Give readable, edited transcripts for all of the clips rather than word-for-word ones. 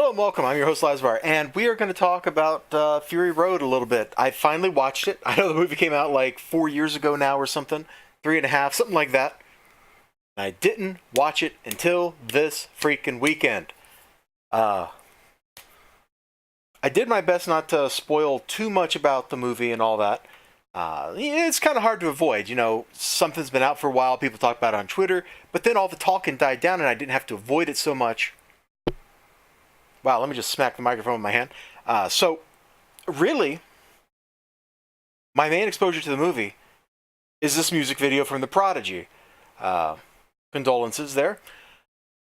Hello and welcome. I'm your host, Elizibar, and we are going to talk about Fury Road a little bit. I finally watched it. I know the movie came out like 4 years ago now or something. 3.5, something like that. I didn't watch it until this freaking weekend. I did my best not to spoil too much about the movie and all that. It's kind of hard to avoid. You know, something's been out for a while, people talk about it on Twitter, but then all the talking died down and I didn't have to avoid it so much. Wow, let me just smack the microphone with my hand. So, really, my main exposure to the movie is this music video from The Prodigy. Condolences there.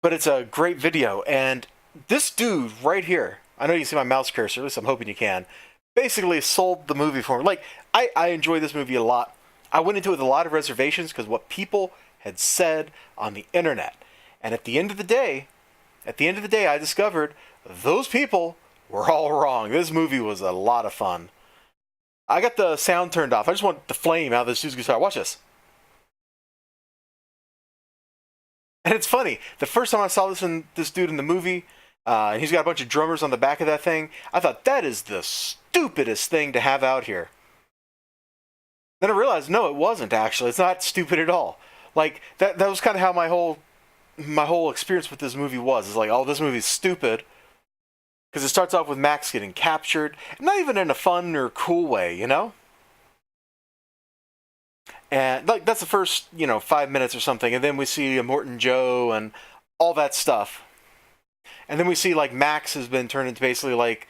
But it's a great video, and this dude right here, I know you can see my mouse cursor, at least I'm hoping you can, basically sold the movie for me. Like, I enjoy this movie a lot. I went into it with a lot of reservations because what people had said on the internet. And at the end of the day, I discovered those people were all wrong. This movie was a lot of fun. I got the sound turned off. I just want the flame out of this dude's guitar. Watch this. And it's funny. The first time I saw this dude in the movie, and he's got a bunch of drummers on the back of that thing, I thought, that is the stupidest thing to have out here. Then I realized, no, it wasn't actually. It's not stupid at all. Like, that was kind of how my whole experience with this movie was. It's like, oh, this movie's stupid. Because it starts off with Max getting captured. Not even in a fun or cool way, you know? And like that's the first, 5 minutes or something. And then we see Immortan Joe and all that stuff. And then we see like Max has been turned into basically like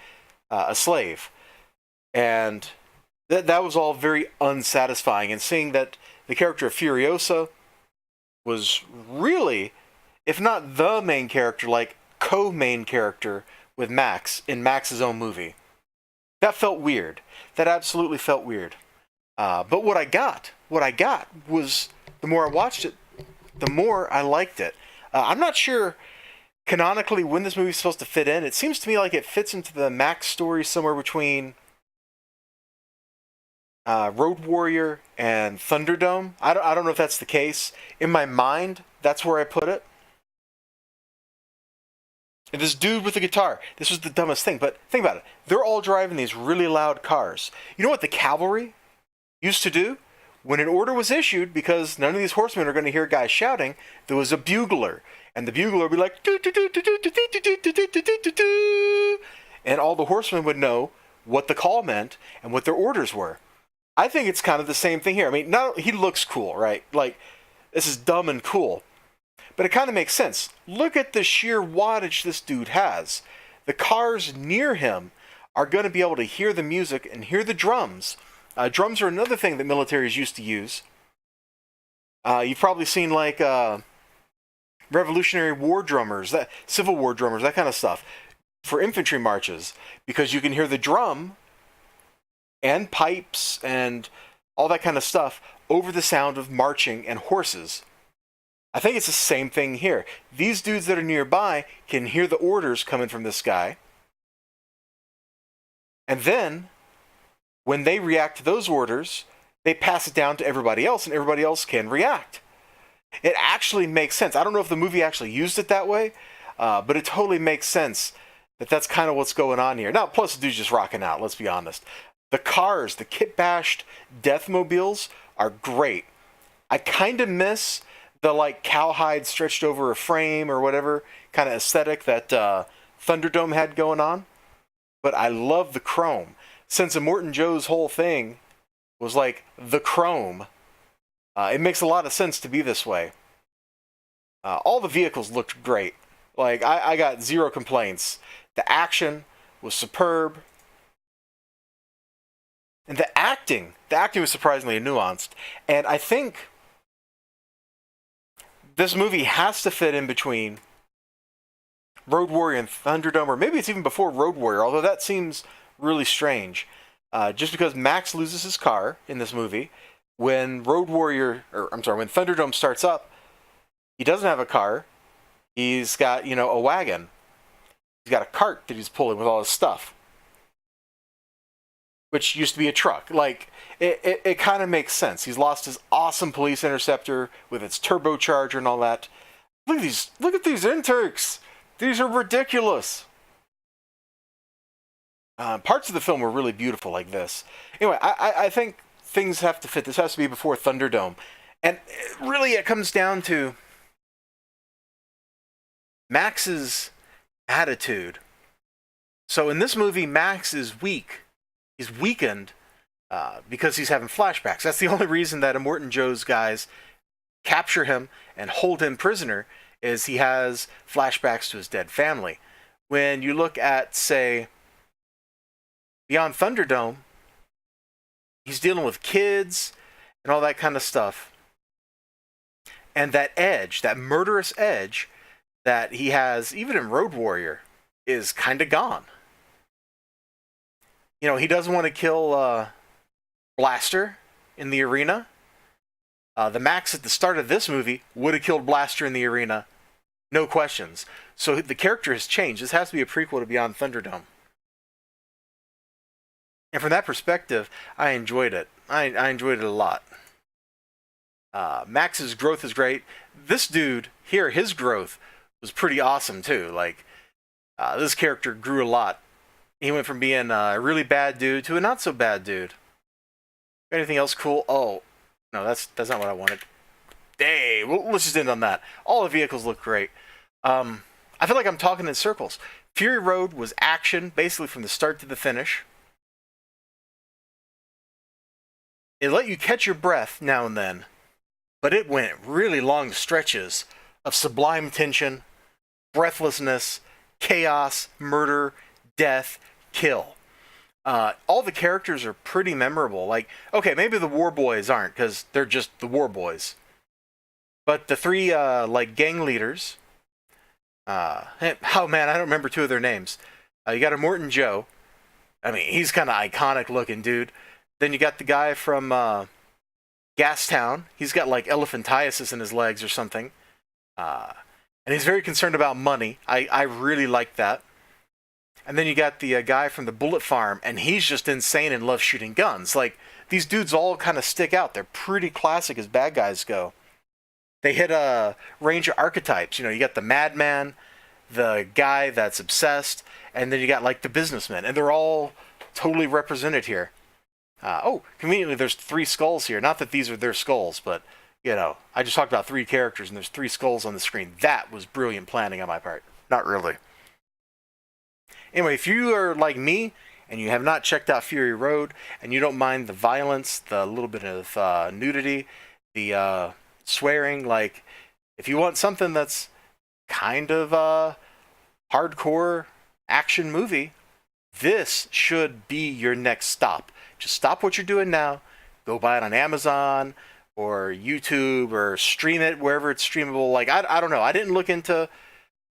a slave. And that was all very unsatisfying. And seeing that the character of Furiosa was really, if not the main character, like co-main character with Max in Max's own movie. That felt weird. That absolutely felt weird. But what I got was, the more I watched it, the more I liked it. I'm not sure canonically when this movie's supposed to fit in. It seems to me like it fits into the Max story somewhere between Road Warrior and Thunderdome. I don't know if that's the case. In my mind, that's where I put it. And this dude with the guitar, this was the dumbest thing, but think about it. They're all driving these really loud cars. You know what the cavalry used to do? When an order was issued, because none of these horsemen are going to hear guys shouting, there was a bugler. And the bugler would be like, and all the horsemen would know what the call meant and what their orders were. I think it's kind of the same thing here. I mean, he looks cool, right? Like, this is dumb and cool. But it kind of makes sense. Look at the sheer wattage this dude has. The cars near him are going to be able to hear the music and hear the drums. Drums are another thing that militaries used to use. You've probably seen like Revolutionary War drummers, Civil War drummers, that kind of stuff, for infantry marches, because you can hear the drum and pipes and all that kind of stuff over the sound of marching and horses. I think it's the same thing here. These dudes that are nearby can hear the orders coming from this guy. And then, when they react to those orders, they pass it down to everybody else, and everybody else can react. It actually makes sense. I don't know if the movie actually used it that way, but it totally makes sense that that's kind of what's going on here. Now, plus the dude's just rocking out, let's be honest. The cars, the kit-bashed deathmobiles are great. I kind of miss the like cowhide stretched over a frame or whatever kind of aesthetic that Thunderdome had going on. But I love the chrome. Since Immortan Joe's whole thing was like the chrome, it makes a lot of sense to be this way. All the vehicles looked great. Like, I got zero complaints. The action was superb. And the acting was surprisingly nuanced. And I think this movie has to fit in between Road Warrior and Thunderdome, or maybe it's even before Road Warrior, although that seems really strange. Just because Max loses his car in this movie, when Thunderdome starts up, he doesn't have a car. He's got, a wagon. He's got a cart that he's pulling with all his stuff, which used to be a truck. Like, it kind of makes sense. He's lost his awesome police interceptor with its turbocharger and all that. Look at these intakes. These are ridiculous. Parts of the film were really beautiful like this. Anyway, I think things have to fit. This has to be before Thunderdome. And really it comes down to Max's attitude. So in this movie, Max is weak. He's weakened because he's having flashbacks. That's the only reason that Immortan Joe's guys capture him and hold him prisoner, is he has flashbacks to his dead family. When you look at, say, Beyond Thunderdome, he's dealing with kids and all that kind of stuff. And that edge, that murderous edge that he has, even in Road Warrior, is kind of gone. You know, he doesn't want to kill Blaster in the arena. The Max at the start of this movie would have killed Blaster in the arena, no questions. So the character has changed. This has to be a prequel to Beyond Thunderdome. And from that perspective, I enjoyed it. I enjoyed it a lot. Max's growth is great. This dude here, his growth was pretty awesome too. Like, this character grew a lot. He went from being a really bad dude to a not so bad dude. Anything else cool? Oh, no, that's not what I wanted. Hey, well, let's just end on that. All the vehicles look great. I feel like I'm talking in circles. Fury Road was action, basically from the start to the finish. It let you catch your breath now and then, but it went really long stretches of sublime tension, breathlessness, chaos, murder, death, kill. All the characters are pretty memorable. Like, okay, maybe the War Boys aren't, because they're just the War Boys. But the three, like, gang leaders, oh man, I don't remember two of their names. You got Immortan Joe. I mean, he's kind of iconic looking dude. Then you got the guy from Gastown. He's got, like, elephantiasis in his legs or something. And he's very concerned about money. I really like that. And then you got the guy from the Bullet Farm, and he's just insane and loves shooting guns. Like, these dudes all kind of stick out. They're pretty classic as bad guys go. They hit a range of archetypes. You know, you got the madman, the guy that's obsessed, and then you got, like, the businessman. And they're all totally represented here. Conveniently, there's 3 skulls here. Not that these are their skulls, but, you know, I just talked about 3 characters, and there's 3 skulls on the screen. That was brilliant planning on my part. Not really. Anyway, if you are like me, and you have not checked out Fury Road, and you don't mind the violence, the little bit of nudity, the swearing, like, if you want something that's kind of a hardcore action movie, this should be your next stop. Just stop what you're doing now, go buy it on Amazon, or YouTube, or stream it wherever it's streamable. Like, I don't know. I didn't look into...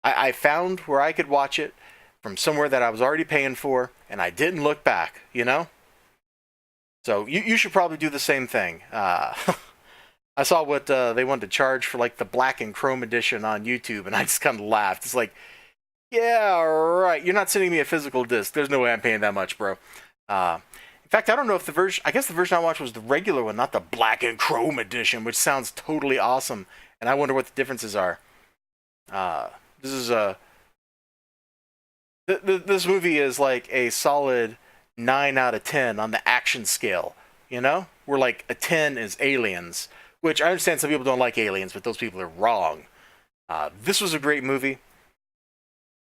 I found where I could watch it from somewhere that I was already paying for, and I didn't look back, you know? So you should probably do the same thing. I saw what they wanted to charge for, like, the black and chrome edition on YouTube, and I just kind of laughed. It's like, yeah, right, you're not sending me a physical disc. There's no way I'm paying that much, bro. In fact, I don't know if the version... I guess the version I watched was the regular one, not the black and chrome edition, which sounds totally awesome, and I wonder what the differences are. This is a... This movie is like a solid 9 out of 10 on the action scale, you know? Where, like, a 10 is Aliens, which I understand some people don't like Aliens, but those people are wrong. This was a great movie.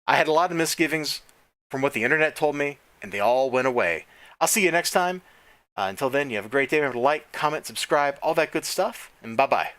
I had a lot of misgivings from what the internet told me, and they all went away. I'll see you next time. Until then, you have a great day. Remember to like, comment, subscribe, all that good stuff, and bye-bye.